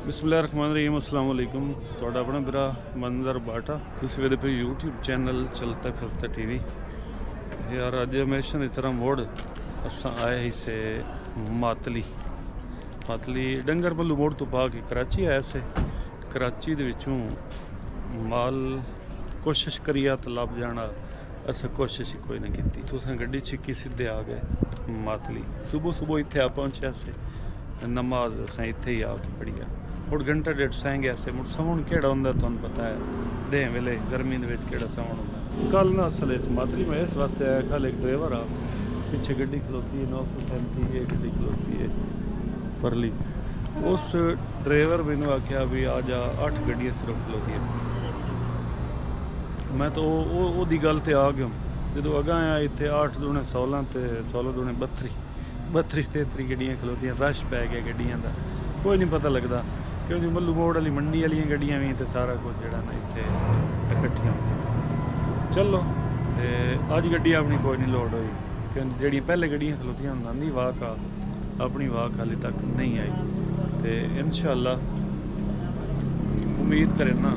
बिस्मिल्लाहिर्रहमानिर्रहीम अस्सलाम वालेकुम। ਤੁਹਾਡਾ ਆਪਣਾ ਵੀਰਾ ਮੰਦਰ ਬਾਟਾ। ਤੁਸੀਂ ਵੇਖਦੇ ਪਏ YouTube ਚੈਨਲ ਚਲਤਾ ਫਿਰਤਾ ਟੀਵੀ। ਯਾਰ ਅੱਜ ਹਮੇਸ਼ਾ ਦੀ ਤਰ੍ਹਾਂ ਮੋੜ ਅਸਾਂ ਆਏ ਹੀ ਸੇ ਮਾਤਲੀ ਡੰਗਰ ਬੱਲੂ ਮੋੜ ਤੋਂ ਪਾ ਕੇ ਕਰਾਚੀ ਆਇਆ ਸੇ। ਕਰਾਚੀ ਦੇ ਵਿੱਚੋਂ ਮਾਲ ਕੋਸ਼ਿਸ਼ ਕਰੀਆ ਤਾਂ ਲੱਭ ਜਾਣਾ, ਅਸਾਂ ਕੋਸ਼ਿਸ਼ ਹੀ ਕੋਈ ਨਹੀਂ ਕੀਤੀ। ਤੁਸੀਂ ਗੱਡੀ ਛਿੱਕੀ ਸਿੱਧੇ ਆ ਗਏ ਮਾਤਲੀ। ਸੁਬਹ ਇੱਥੇ ਆ ਪਹੁੰਚਿਆ ਸੇ। नमाज अस इत्थे ही आके पढ़िया। मुड़ घंटा डेढ़ सह गया से। मुड़ साउन केड़ा होंदा तुहानू पता है, दे वेले गर्मी दे विच केड़ा साउन होंदा। कल ना असल मातली में इस वास्ते आया, कल एक ड्राइवर आ पिछे गड्डी खलोती है 935 ये गड्डी खलोती है परली। उस ड्राइवर मैनू आख्या भी आ जा 8 गड्डियां सिर्फ खलोती है। मैं तो ओदी गल ते आ गया। जो अगा आया इत्थे 8 दूने 16 ते 16 दूने 32 33 गड्डियां खलोतियां। रश पै गया गड्डियां का, कोई नहीं पता लगता क्योंकि मल्लू मोड़ वाली मंडी वाली गड्डियां भी तो सारा कुछ जड़ा ना इत्थे इकट्ठियां होंदियां। चलो ते अज गड्डी अपनी कोई नहीं लोड हुई क्योंकि जड़ियां पहले गड्डियां खलोतियां आंदी वाक अपनी वाक हाले तक नहीं आई। तो इंशाअल्लाह उम्मीद करें ना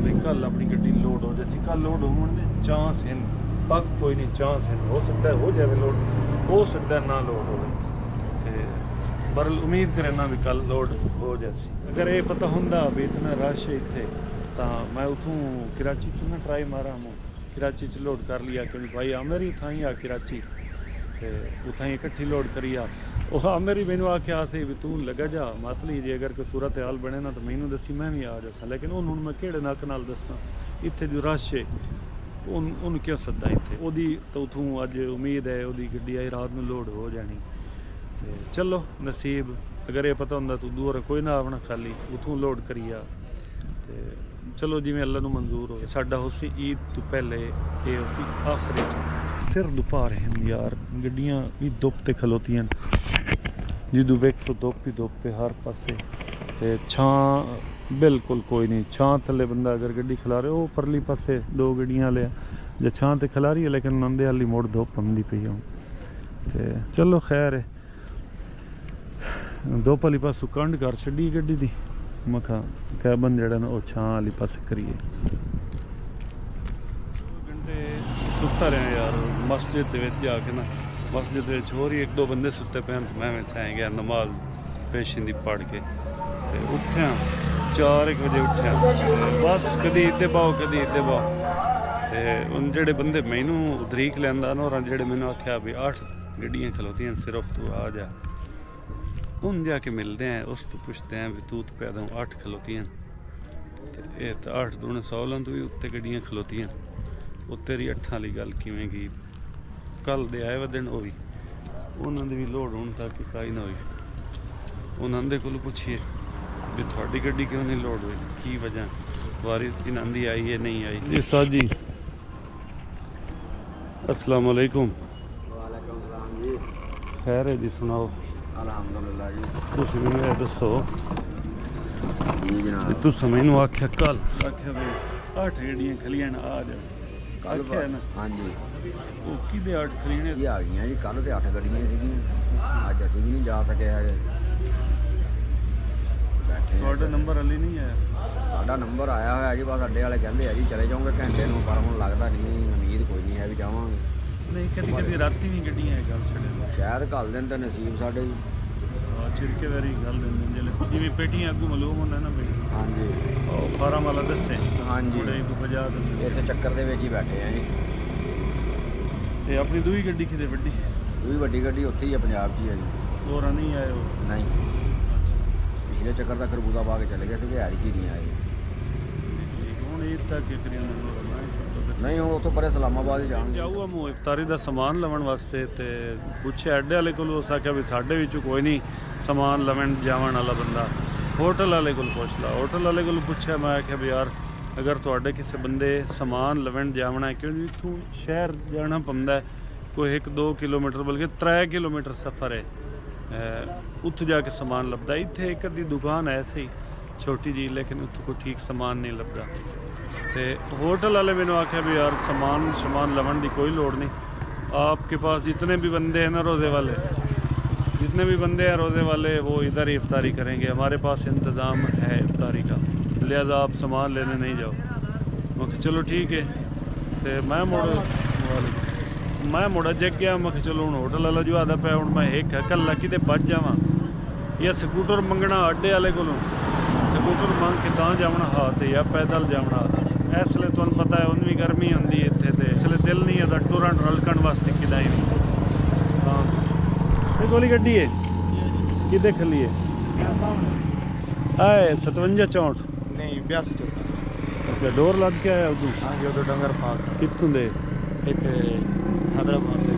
भी कल अपनी गड्डी लोड हो जाए। कल लोड होने के चांस हैं, पक कोई नहीं चांस है, हो सकता है हो जाए लोड, हो सकता है ना लोड हो। पर उम्मीद करें ना भी कल लोड हो जाए। अगर ये पता होंदा भी इतना रश है इतने तो मैं उतों कराची च ना ट्राई मारा हूँ, कराची च लोड कर लिया क्योंकि भाई आमेर ही था ही आ कराची उतना ही इकट्ठी लोड करी आ। वह आमेर ही मैनू आख्या से भी तू लगा जा मातली जी, अगर कोई सूरत हाल बने ना तो मैनू दसी मैं भी आ जासा। लेकिन उन्होंने मैं केड़े नक नाल दसा इत्थे जो रश है उन क्यों सदा इतने ओदी तो उतों अज उम्मीद है ओदी गड्डी आई रात में लोड हो जानी। चलो नसीब, अगर ये पता होंदा तो दूर कोई ना आना खाली उतों लोड करिया। चलो जिमें अल्लाह नू मंजूर हो। साडा उसी ईद तो पहले ये उसी आखिरी सिर दुपा रहे हैं यार, गड्डियां भी धुप ते खलोतियां जिदू वेखो धुप ही धुप पे हर पासे। ते छां बिल्कुल कोई नहीं, छां थले बंदा अगर गड्डी खिला रहे हो परली पासे 2 गड्डियां ले जो छां ते खिला रही है, लेकिन नंदे वाली मुड़ धुप आंदी पई हूँ। तो चलो खैर है, धुप वाली पासों कंड कर छड़ी गड्डी दी। मखा कैबन जड़ा ना वो छां वाली पास करिए। घंटे सुता रहे यार मस्जिद जाके ना, मस्जिद हो रही 1-2 बंदे सुते पे तो मैं सह गया नमाज पेशिंदी पढ़ के उठ्या 4-1 बजे उठ्या। बस कदी इत्ते पाओ कदी इत्ते पाओ। तो उन जेडे बंदे मैनू उदरीक लैंदा ना, और जेडे मैनू आख्या भी 8 गड्डियां खलोतियां सिर्फ तू आ जा, उन जाके मिलते हैं उस तो पूछते हैं भी तू तो पैदा 8 खलोतियां। तो ये तो 8 दूने 16 तो भी उत्ते गड्डियां खलोतियां। उत्ते दी 8 वाली गल किवें की कल दे आए व दिन हो भी उन्होंने भी लोड होने तक काई ना हुई। उन्होंने को पूछिए भी थोड़ी गड्डी क्यों नहीं लोड हुई, की वजह वारी इन्हों की आई है नहीं आई। जी साहब जी अस्सलाम वालेकुम। खैर है जी, सुनाओ। अलहमदुलिल्लाह जी। तुम मैनू दसो तुस मैनू आख्या कल आख्या भी 8 गड्डियां खलियां आ जाओ आख्या ना। हाँ जी वो किदे 8 खलियां ये आ गई जी। कल तो 8 गड्डियां सीगियां, अज असीं भी नहीं जा सके है। ਤੁਹਾਡਾ ਨੰਬਰ ਹਲੇ ਨਹੀਂ ਆਇਆ? साडा नंबर आया होया जी, बस अड्डे वाले कहते हैं जी चले जाओगे घंटे में, पर हुण लगता नहीं, उम्मीद कोई नहीं है भी जावांगे। नहीं कदी कदी राती भी गड्डियां है गल छड़े शायद घल देन तो नसीब साडे जी। छिड़के वारी गल देंदे जिले जिवें पेटियां अगू मालूम होंदा ना भाई। हाँ जी और फार्म वाला दसे हाँ जी बड़े को बजा दिंदे। इस चक्कर दे विच ही बैठे हैं जी। ते अपनी दूई गड्डी किते वड्डी? दूई वड्डी गड्डी उत्थे ही है, पंजाब च ही है जी। और नहीं आए हो? नहीं पिछले चक्कर तक खरबूजा पा के चले गए थे, हैरी की नहीं आए। ਹੁਣ ਇਹ ਤੱਕ ਕਰੀਆਂ नहीं हूँ उतो परे इस्लामाबाद ही जान ਜਾਊਗਾ ਮੂੰਹ ਇਫਤਾਰੀ ਦਾ ਸਮਾਨ ਲਵਣ ਵਾਸਤੇ। ਤੇ ਪੁੱਛਿਆ ਅੱਡੇ ਵਾਲੇ ਕੋਲ, ਉਸ ਆਖਿਆ ਵੀ ਸਾਡੇ ਵਿੱਚੋਂ ਕੋਈ ਨਹੀਂ ਸਮਾਨ ਲਵਣ ਜਾਵਣ ਵਾਲਾ ਬੰਦਾ। ਹੋਟਲ ਵਾਲੇ ਕੋਲ ਪੁੱਛ ਲਾ। ਹੋਟਲ ਵਾਲੇ ਕੋਲ ਪੁੱਛਿਆ, ਮੈਂ ਆਖਿਆ ਵੀ ਯਾਰ ਅਗਰ ਤੁਹਾਡੇ ਕਿਸੇ ਬੰਦੇ ਸਮਾਨ ਲਵਣ ਜਾਵਣਾ, ਕਿਉਂਕਿ ਇੱਥੋਂ ਸ਼ਹਿਰ ਜਾਣਾ ਪੈਂਦਾ कोई 1-2 किलोमीटर बल्कि 3 किलोमीटर सफ़र है, उत्थे जाके समान लभदा। इत्थे एक अद्धी दुकान है ऐसे ही छोटी जी, लेकिन उत्थे कोई ठीक समान नहीं लभदा। तो होटल वाले मैंने आख्या भी यार समान लवन की कोई लोड़ नहीं, आपके पास जितने भी बंदे हैं ना रोज़े वाले जितने भी बंदे हैं रोज़े वाले वो इधर ही इफ्तारी करेंगे। हमारे पास इंतज़ाम है इफ्तारी का, लिहाजा आप सामान लेने नहीं जाओ। मैं चलो ठीक है। तो मैं मुड़ा जग गया। मैं चलो हूँ होटल वाला जो आता पाया हूँ मैं एक कल कि बच जावा या स्कूटर मंगना अड्डे वाले को स्कूटर मंग के तां जावना हाथ या पैदल जावना। इसलिए तुहानू पता है उन भी गर्मी होंगी इत्थे ते इसलिए दिल नहीं आता टुरन रलकन वास्ते किदा ही नहीं। हाँ ये गोली गड्डी है कि खली है आए 57 64 नहीं 82 अच्छा डोर लद के आया उदू हाँ जी उधर डंगर पाक कितों दे इतने हैदराबाद दे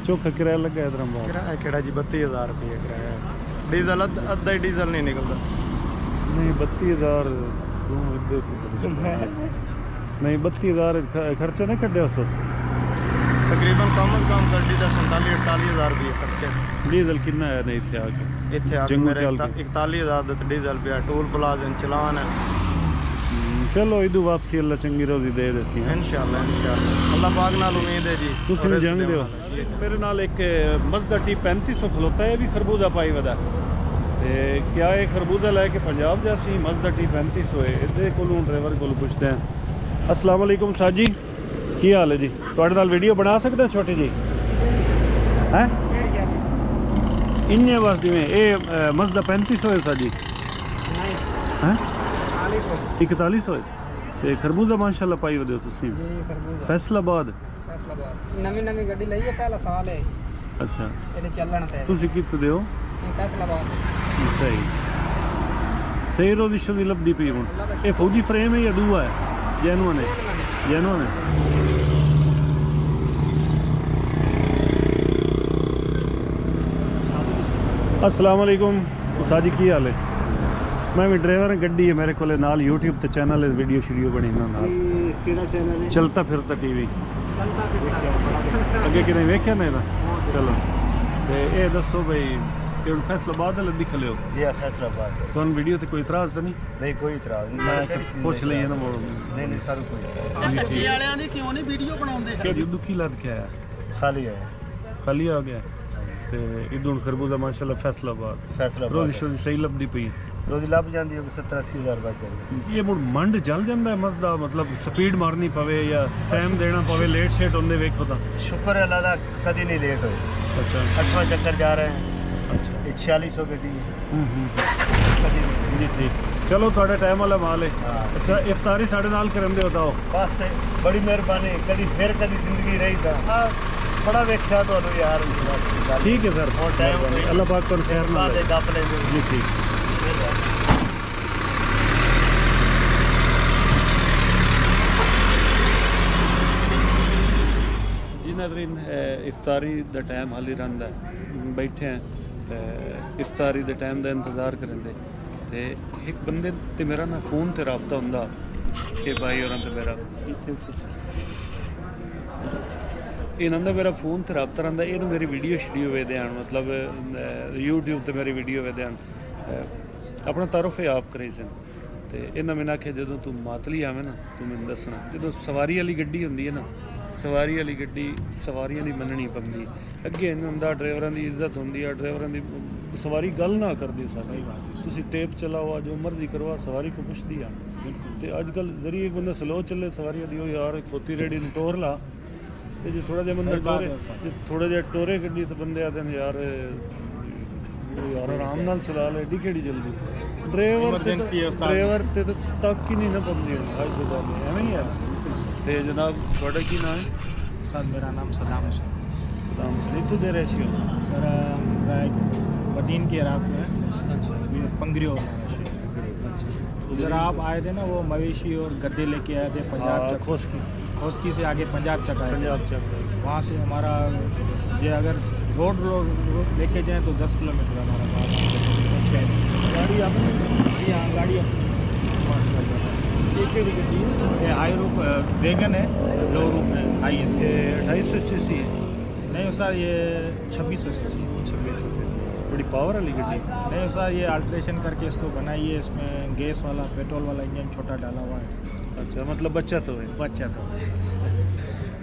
चौखा किराया लगा हैदराबाद किराया केड़ा जी 32,000 रुपये किराया डीजल अद्धा ही डीजल नहीं निकलता नहीं 32,000 नहीं 32,000 खर्चा नहीं कटे उस तकरीबन कम अज कम कर दी 47-48,000 रुपये खर्चे डीजल कितना है नहीं इतने आके इतने आके जंगू मेरे चल के। 41,000 का डीजल पे टोल प्लाजा चलान है। चलो इदू वापसी अल्लाह चंगी रोजी दे देसी इंशाल्लाह अल्लाह पाक नाल उम्मीद है जी तुम जंग दो। मेरे नाल एक मज़दा टी 3500 खलोता है भी खरबूजा पाई वदा ते क्या ये खरबूजा लैके पंजाब जैसी मज़दा टी 3500 है इहदे कोलों ड्राइवर को पूछते हैं। अस्सलाम वालेकुम साजी की हाल है जी तुहाडे नाल वीडियो बना सकते हैं छोटी जी हैं इन्ने बस जिवें ये मज़दा 3500 है साजी हैं 4100 ਤੇ ਖਰਬੂਜ਼ਾ ਮਾਸ਼ਾਅੱਲਾ ਪਾਈ ਵਦੇ ਤੁਸੀਂ ਜੀ ਖਰਬੂਜ਼ਾ ਫੈਸਲਾਬਾਦ ਨਵੀਂ ਗੱਡੀ ਲਈ ਹੈ ਪਹਿਲਾ ਸਾਲ ਹੈ ਅੱਛਾ ਇਹਦੇ ਚੱਲਣ ਤੇ ਤੁਸੀਂ ਕਿੱਥੇ ਦੇ ਹੋ ਫੈਸਲਾਬਾਦ ਸਹੀ ਸਹੀ ਰੋਜ਼ਿਸ਼ ਦੀ ਲੱਭਦੀ ਪਈ ਹੁਣ ਇਹ ਫੌਜੀ ਫਰੇਮ ਹੈ ਜਾਂ ਦੂਆ ਹੈ ਜੈਨੂਨ ਹੈ अस्सलाम वालेकुम साजी की हाल है मैं भी ड्राइवर गड्डी है मेरे को नाल यूट्यूब ते चैनल है वीडियो शीडियो बनी ना चलता फिरता टीवी अगे कि नहीं वेख्या ना चलो ते ये दसो भाई कि फैसलाबाद वाले दिख लियो जी फैसलाबाद तो वीडियो ते कोई इतराज तो नहीं नहीं कोई इतराज नहीं पूछ लईए ना मोड़ नहीं सर कोई ਜੀ ਵਾਲਿਆਂ ਦੀ ਕਿਉਂ ਨਹੀਂ ਵੀਡੀਓ ਬਣਾਉਂਦੇ क्या जी दुखी लद के आया खाली है खाली आ गया ते इदून खरबूजा माशाल्लाह फैसलाबाद फैसलाबाद रोज़ शोज़ सही लभदी पई रोजी लभ जाती है 70-80,000 बच जाती ये मुड़ मंड जल जाता है मज़दा मतलब स्पीड मारनी पवे या टाइम देना पवे लेट शेट होंदे वेखो ता शुक्र है अल्लाह दा कदी नहीं लेट होए अच्छा 8वां चक्कर जा रहे हैं अच्छा ये 4600 गड्डी कदी नहीं जी ठीक चलो थोड़ा टाइम वाला माल है हाँ। अच्छा इफ्तारी साढ़े नाल करन दे बताओ बस बड़ी मेहरबानी कदी फिर कदी जिंदगी रही था बड़ा वेख्या तो यार ठीक है सर और टाइम अल्लाह पाक को खैर ना बात गप लेंगे जी ठीक नाज़रीन इफ्तारी दा टाइम हाली रहिंदा बैठे हैं इफ्तारी दे टाइम दा इंतज़ार करेंदे ते एक बंदे ते मेरा ना फ़ोन ते राबता हुंदा कि भाई होरां ते मेरा इन्हां दा मेरा फ़ोन ते राबता रहिंदा इहनूं मेरी वीडियो शडियो वेदे आन मतलब यूट्यूब ते मेरी वीडियो वेदे आन अपना तारुफ आप करे सन ते इन्हां मैनूं आखेआ जदों तू मातली आवे ना तू मैनूं दसना जदों सवारी वाली गड्डी हुंदी है ना सवारी वाली गड्डी सवारियां दी मननी पौंदी अगे इन्हां हुंदा ड्राइवरां दी इज्जत हुंदी है ड्राइवरां दी सवारी गल ना करदी साडी तुसीं टेप चलाओ जो मर्जी करवा सवारी को पुछदी आ ते अजकल जरिए एक बंदा स्लो चले सवारी दी यार खोती रेडी नूं टोर ला ते जे थोड़ा जिहा बंदा टोरे जे थोड़ा जिहा टोरे गड्डी ते बंदे आखदे ने यार आराम नाल चला ले एडी केड़ी जल्दी ड्राइवर ते तक ही नहीं ना पौंदी अज दे दौर में एवें ही है ते जनाब थोड़ा की नाम है सर मेरा नाम सदाम हुसैन सलाम से इतों दे रहे हो सर बटीन के इराक में अच्छा पंगरी और उधर आप आए थे ना वो मवेशी और गद्दे लेके आए थे पंजाब चक खोसकी से आगे पंजाब चक आए पंजाब चक वहाँ से हमारा ये अगर रोड लेके जाएं तो 10 किलोमीटर हमारा गाँव गाड़ी आप जी हाँ गाड़ी ये हाई रूफ वैगन है लो रूफ है हाई एस 2800 सीसी है नहीं सर ये 2600 सीसी 2600 सीसी बड़ी पावर वाली गड्डी नहीं सर ये अल्ट्रेशन करके इसको बनाई है इसमें गैस वाला पेट्रोल वाला इंजन छोटा डाला हुआ है अच्छा मतलब बच्चा तो है बच्चा तो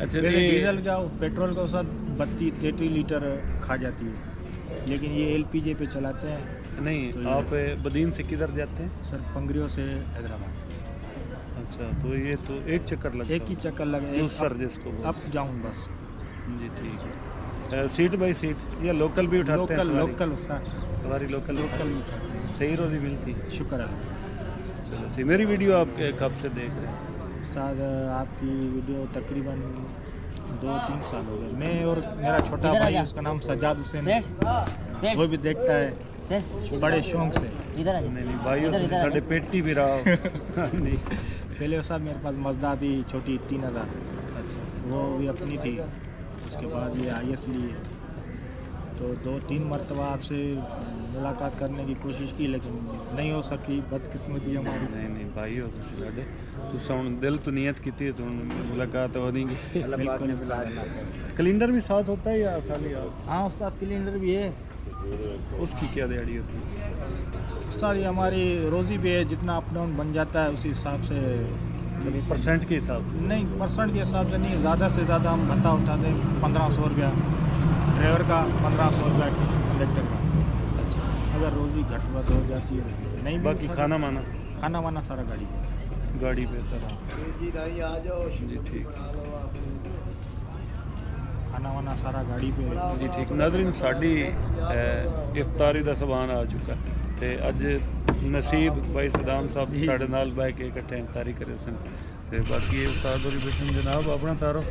अच्छा डीजल का पेट्रोल का साथ 32-33 लीटर खा जाती है लेकिन ये LPG पे चलाते हैं। नहीं तो ये- आप बदीन से किधर जाते हैं? सर पंगरियों से हैदराबाद अच्छा, तो ये तो एक चक्कर लगता एक ही चक्कर लगे। है सर जिसको बोलते अब जाऊँ बस। हैं। जी ठीक है। सीट बाई सीट या लोकल भी उठाते हैं? लोकल सवारी? लोकल उसका सवारी लोकल लोकल में उठाते हैं। सही रोजी मिलती? शुक्र है। चलो सही। मेरी वीडियो आप कब से देख रहे हैं? शायद आपकी वीडियो तकरीबन 2-3 साल हो गए। मैं और मेरा छोटा भाई उसका नाम सज्जाद हुसैन है, वो भी देखता है बड़े शौक से। नहीं भाई साढ़े पेटी भी रहा हो। नहीं पहले वो साहब मेरे पास मजदा थी छोटी 3000, अच्छा वो भी अपनी थी। उसके बाद ये IS ली है। तो 2-3 मरतबा आपसे मुलाकात करने की कोशिश की लेकिन नहीं हो सकी, बदकिस्मती हमारी। नहीं भाई हो तुसी साढ़े तुसा हुण दिल तो नियत की थी तो मुलाकात हो नहीं। अल्लाह पाक ने मिला देना। कैलेंडर भी साथ होता है या खाली आप? हाँ उस्ताद कैलेंडर भी है। उसकी क्या दिहाड़ी होती है? उस्ताद ये हमारी रोज़ी भी है, जितना अप डाउन बन जाता है उसी हिसाब से। परसेंट के हिसाब से? नहीं परसेंट के हिसाब से नहीं, ज़्यादा से ज़्यादा हम भत्ता उठाते हैं 1500 रुपया ड्राइवर का, 1500 रुपया कंडक्टर का। अच्छा अगर रोज़ी घट वट हो जाती है नहीं भी बाकी खाना वाना सारा गाड़ी पे। गाड़ी पे सर? जी ठीक खाना वाना सारा गाड़ी पे। जी ठीक। नाज़रीन साडी इफ्तारी ਦਾ ਸਮਾਨ ਆ ਚੁੱਕਾ ਤੇ ਅੱਜ ਨਸੀਬ ਭਾਈ ਸਦਾਮ ਸਾਹਿਬ ਸਾਡੇ ਨਾਲ ਬਹਿ ਕੇ ਇਕੱਠੇ ਇਫਤਾਰੀ ਕਰੇ ਸਨ ਤੇ ਬਾਕੀ ਇਹ ਉਸਤਾਦ ਹੋਰੀ ਬੈਠੇ ਨੇ। ਜਨਾਬ ਆਪਣਾ ਤਾਰੋ।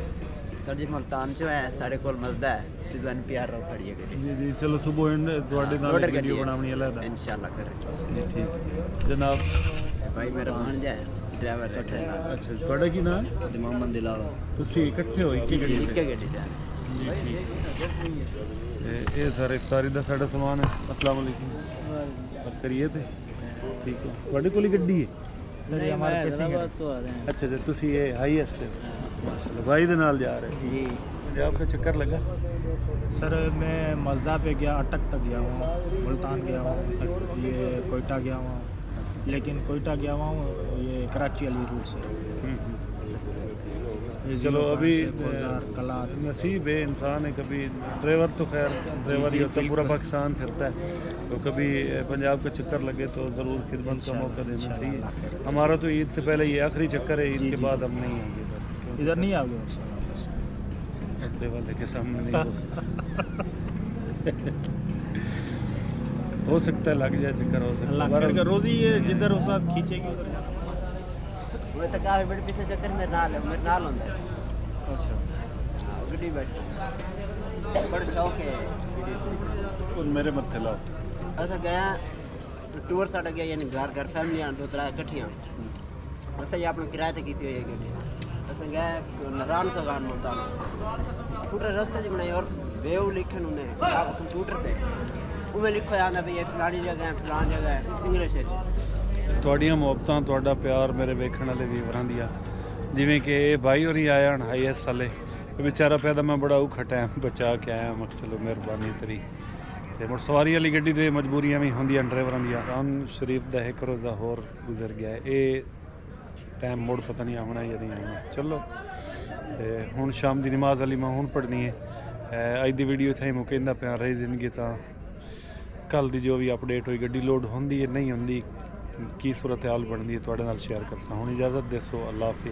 ਸਰ ਜੀ ਮੁਲਤਾਨ ਚ ਹੈ ਸਾਡੇ ਕੋਲ ਮਜ਼ਦਾ ਹੈ ਸਿਜ਼ਨ PR ਰੋ ਖੜੀ ਹੈ ਗੱਡੀ। ਜੀ ਜੀ ਚਲੋ ਸੁਬਹ ਤੁਹਾਡੇ ਨਾਲ Loader ਵੀਡੀਓ ਗੱਡੀ ਹੈ। ਬਣਾਉਣੀ ਅਲੱਗ ਹੈ। ਇਨਸ਼ਾਅੱਲਾ ਕਰੇ ਜੀ ਠੀਕ ਜਨਾਬ। ਭਾਈ ਮੇਰਾ ਭਾਂਜਾ ਹੈ ਡਰਾਈਵਰ ਇਕੱਠੇ ਨਾਲ ਅੱਛਾ ਤੁਹਾਡਾ ਕੀ ਨਾਮ? ਮੁਹੰਮਦ ਦਿਲਾਵਰ ਤੁਸੀਂ ਇਕੱਠੇ ਹੋਏ ਕਿ ਗੱਡੀ ਇੱਕ ਤੇ? ਗੱਡੀ ਤੇ ਜੀ ਠੀਕ। ਇਹ ਸਰ ਇਫਤਾਰੀ ਦਾ ਸਾਡਾ ਸਮਾਨ ਹੈ। अस्सलाम वालेकुम। और करिए थे ठीक है। ਤੁਹਾਡੇ ਕੋਲ ਹੀ ਗੱਡੀ ਹੈ? सर ये हमारे पैसे के- ਅੱਛਾ ਜੀ ਤੁਸੀਂ ਇਹ IS ਤੇ माशाल्लाह भाई ਦੇ ਨਾਲ ਜਾ ਰਹੇ जी पंजाब का चक्कर लगा? सर मैं मजदा पे गया, अटक तक गया हूँ, मुल्तान गया हूँ, ये कोयटा गया हूँ, लेकिन कोयटा गया हुआ हूँ ये कराची वाली रूट से। ये चलो अभी गुलजार कला नसीब है इंसान है। कभी ड्राइवर तो खैर ड्राइवर ही होता है, पूरा पाकिस्तान फिरता है, तो कभी पंजाब का चक्कर लगे तो ज़रूर खिदमत का मौका देना चाहिए। हमारा तो ईद से पहले ये आखिरी चक्कर है, ईद के बाद हम नहीं आएंगे इधर नहीं आओगे अड्डे वाले के सामने नहीं हो सकता है लग जाए चक्कर, हो सकता अल्लाह है। कर रोज़ी ये जिधर उस साथ खींचेगी उधर जाना। वो तो काफी बड़े पीछे चक्कर मेरे नाल होंदा है। अच्छा गड्डी बैठ बड़ा शौक है और मेरे मत्थे लाओ। असा गया टूर साडा गया यानी घर फैमिली 2-3 इकट्ठियां असा ये अपने किराए ते कीती हुई है गड्डी। असा गया नारायण का गान मुल्तान पूरे रास्ते च बनाई और वेव लिखन उन्हें आप कंप्यूटर पे उमें लिखो आंदा भी ये फलानी जगह है फलानी जगह है इंग्लिश है। ਤੁਹਾਡੀਆਂ ਮੁਹੱਬਤਾਂ ਤੁਹਾਡਾ ਪਿਆਰ ਮੇਰੇ ਵੇਖਣ ਵਾਲੇ ਵੀਰਾਂ ਦੀਆਂ, ਜਿਵੇਂ ਕਿ ਇਹ ਭਾਈ ਹੋਰੀ ਆਇਆ ਹਨ IS ਵਾਲੇ, ਇਹ ਵਿਚਾਰਾ ਪਿਆ ਤਾਂ ਮੈਂ ਬੜਾ ਔਖਾ ਟਾਈਮ ਬਚਾ ਕੇ ਆਇਆ। ਮੈਂ ਚਲੋ ਮਿਹਰਬਾਨੀ ਤੇਰੀ। ਤੇ ਮੁੜ ਸਵਾਰੀ ਵਾਲੀ ਗੱਡੀ ਦੇ ਮਜਬੂਰੀਆਂ ਵੀ ਹੁੰਦੀਆਂ ਡਰਾਈਵਰਾਂ ਦੀਆਂ। ਰਾਮ ਸ਼ਰੀਫ ਦਾ ਇੱਕ ਰੋਜ਼ਾ ਹੋਰ ਗੁਜ਼ਰ ਗਿਆ, ਇਹ ਟਾਈਮ ਮੁੜ ਪਤਾ ਨਹੀਂ ਆਉਣਾ ਜਾਂ ਨਹੀਂ ਆਉਣਾ। ਚਲੋ ਤੇ ਹੁਣ ਸ਼ਾਮ ਦੀ ਨਮਾਜ਼ ਵਾਲੀ ਮੈਂ ਹੁਣ ਪੜ੍ਹਨੀ ਹੈ। ਅੱਜ ਦੀ ਵੀਡੀਓ ਇੱਥੇ ਹੀ ਮੁੱਕੇਂਦਾ ਪਿਆ। ਰਹੀ ਜ਼ਿੰਦਗੀ ਤਾਂ ਕੱਲ੍ਹ ਦੀ ਜੋ ਵੀ ਅਪਡੇਟ ਹੋਈ ਗੱਡੀ ਲੋਡ ਹੁੰਦੀ ਹੈ ਨਹੀਂ ਹੁੰਦੀ ਕੀ सूरत हाल बनती है, तुहाडे नाल शेयर करता हूँ। इजाज़त देसो, अल्लाह हाफिज़।